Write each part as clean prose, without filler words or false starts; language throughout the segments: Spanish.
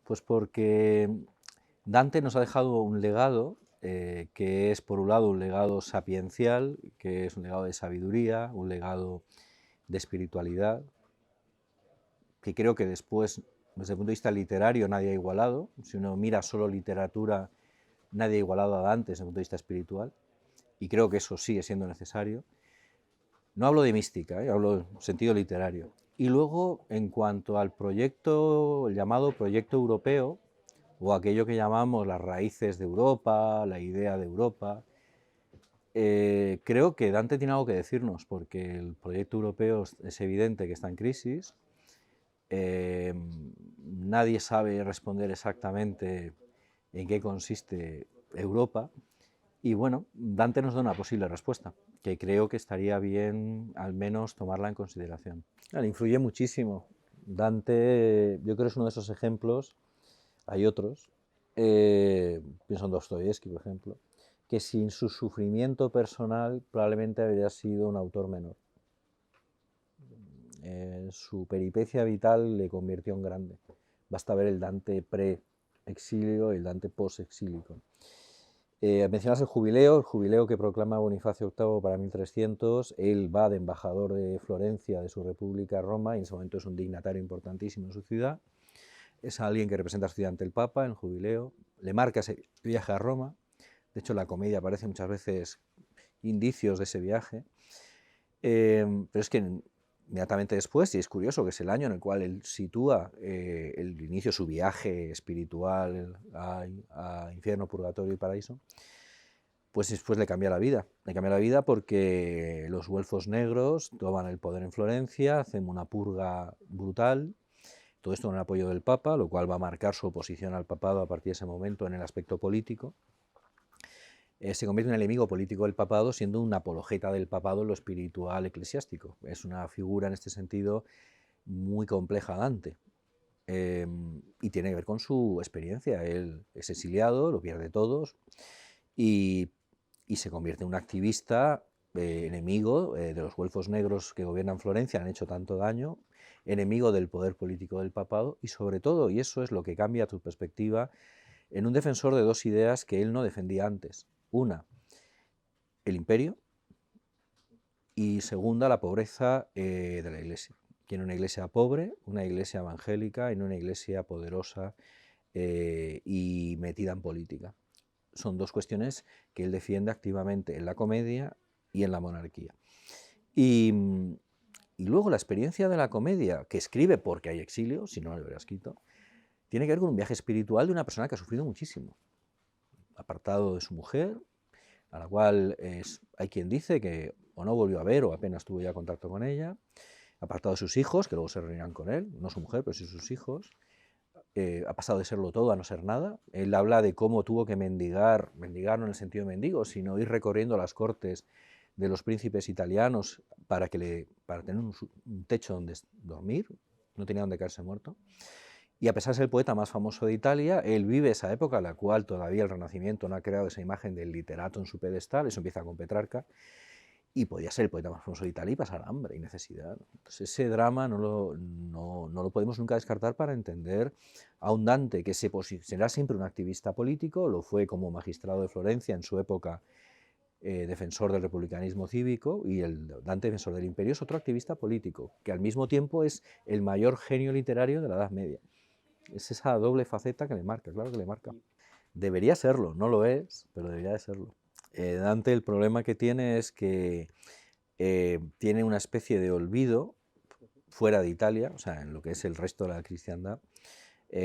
Pues porque Dante nos ha dejado un legado que es, por un lado, un legado sapiencial, que es un legado de sabiduría, un legado de espiritualidad, que creo que después, desde el punto de vista literario, nadie ha igualado. Si uno mira solo literatura, nadie ha igualado a Dante desde el punto de vista espiritual, y creo que eso sigue siendo necesario. No hablo de mística, hablo en sentido literario. Y luego, en cuanto al proyecto, el llamado proyecto europeo, o aquello que llamamos las raíces de Europa, la idea de Europa, creo que Dante tiene algo que decirnos, porque el proyecto europeo es evidente que está en crisis, nadie sabe responder exactamente en qué consiste Europa, y bueno, Dante nos da una posible respuesta, que creo que estaría bien al menos tomarla en consideración. Le influye muchísimo. Dante, yo creo que es uno de esos ejemplos, hay otros, pienso en Dostoyevsky, por ejemplo, que sin su sufrimiento personal probablemente habría sido un autor menor. Su peripecia vital le convirtió en grande. Basta ver el Dante pre-exilio y el Dante post-exílico. Mencionas el jubileo que proclama Bonifacio VIII para 1300, él va de embajador de Florencia, de su república, a Roma, y en ese momento es un dignatario importantísimo en su ciudad, es alguien que representa a su ciudad ante el Papa en el jubileo, le marca ese viaje a Roma, de hecho en la comedia aparece muchas veces indicios de ese viaje, pero es que inmediatamente después, y es curioso que es el año en el cual él sitúa el inicio de su viaje espiritual a infierno, purgatorio y paraíso, pues después le cambia la vida. Le cambia la vida porque los güelfos negros toman el poder en Florencia, hacen una purga brutal, todo esto con el apoyo del Papa, lo cual va a marcar su oposición al papado a partir de ese momento en el aspecto político. Se convierte en el enemigo político del papado, siendo una apologeta del papado en lo espiritual eclesiástico. Es una figura en este sentido muy compleja Dante, y tiene que ver con su experiencia. Él es exiliado, lo pierde todos, y se convierte en un activista enemigo de los güelfos negros que gobiernan Florencia, han hecho tanto daño, enemigo del poder político del papado, y sobre todo, y eso es lo que cambia tu perspectiva, en un defensor de dos ideas que él no defendía antes. Una, el imperio, y segunda, la pobreza de la Iglesia. Quiere una Iglesia pobre, una Iglesia evangélica y no una Iglesia poderosa y metida en política. Son dos cuestiones que él defiende activamente en la comedia y en la monarquía. Y luego la experiencia de la comedia, que escribe porque hay exilio, si no lo hubiera escrito, tiene que ver con un viaje espiritual de una persona que ha sufrido muchísimo, apartado de su mujer, a la cual hay quien dice que o no volvió a ver o apenas tuvo ya contacto con ella, apartado de sus hijos, que luego se reunirán con él, no su mujer, pero sí sus hijos, ha pasado de serlo todo a no ser nada. Él habla de cómo tuvo que mendigar no en el sentido de mendigo, sino ir recorriendo las cortes de los príncipes italianos para tener un techo donde dormir, no tenía donde caerse muerto. Y a pesar de ser el poeta más famoso de Italia, él vive esa época en la cual todavía el Renacimiento no ha creado esa imagen del literato en su pedestal, eso empieza con Petrarca, y podía ser el poeta más famoso de Italia y pasar hambre y necesidad. Entonces ese drama no lo podemos nunca descartar para entender a un Dante que será siempre un activista político, lo fue como magistrado de Florencia en su época, defensor del republicanismo cívico, y el Dante defensor del imperio es otro activista político, que al mismo tiempo es el mayor genio literario de la Edad Media. Es esa doble faceta que le marca, claro que le marca. Debería serlo, no lo es, pero debería de serlo. Dante, el problema que tiene es que tiene una especie de olvido fuera de Italia, o sea, en lo que es el resto de la cristiandad.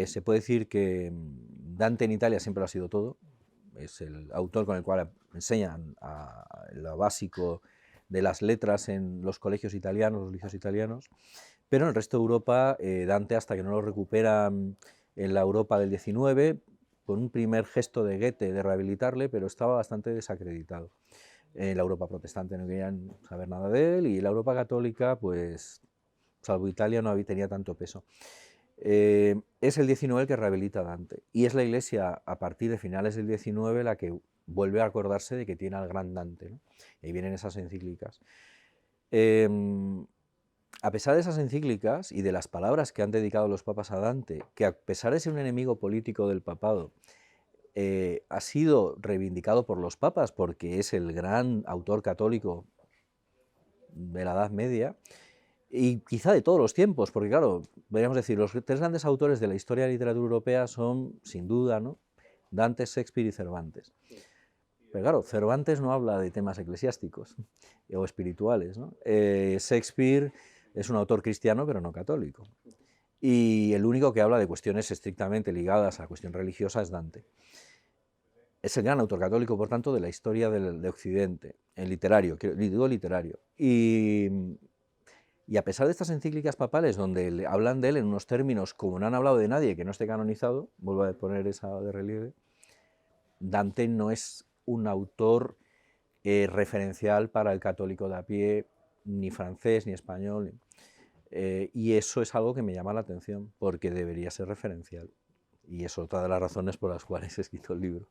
Se puede decir que Dante en Italia siempre lo ha sido todo, es el autor con el cual enseñan lo básico de las letras en los colegios italianos, los liceos italianos, pero en el resto de Europa, Dante, hasta que no lo recuperan en la Europa del XIX, con un primer gesto de Goethe de rehabilitarle, pero estaba bastante desacreditado. En la Europa protestante no querían saber nada de él, y en la Europa católica, pues, salvo Italia, no tenía tanto peso. Es el XIX el que rehabilita a Dante, y es la Iglesia, a partir de finales del XIX, la que vuelve a acordarse de que tiene al gran Dante, ¿no? Y ahí vienen esas encíclicas. a pesar de esas encíclicas y de las palabras que han dedicado los papas a Dante, que a pesar de ser un enemigo político del papado, ha sido reivindicado por los papas porque es el gran autor católico de la Edad Media y quizá de todos los tiempos, porque claro, podríamos decir, los tres grandes autores de la historia de la literatura europea son, sin duda, ¿no?, Dante, Shakespeare y Cervantes. Pero claro, Cervantes no habla de temas eclesiásticos o espirituales, ¿no? Shakespeare es un autor cristiano, pero no católico. Y el único que habla de cuestiones estrictamente ligadas a la cuestión religiosa es Dante. Es el gran autor católico, por tanto, de la historia de Occidente, en literario, digo literario. Y a pesar de estas encíclicas papales, donde hablan de él en unos términos como no han hablado de nadie que no esté canonizado, vuelvo a poner esa de relieve, Dante no es un autor referencial para el católico de a pie, ni francés, ni español, y eso es algo que me llama la atención, porque debería ser referencial, y es otra de las razones por las cuales he escrito el libro.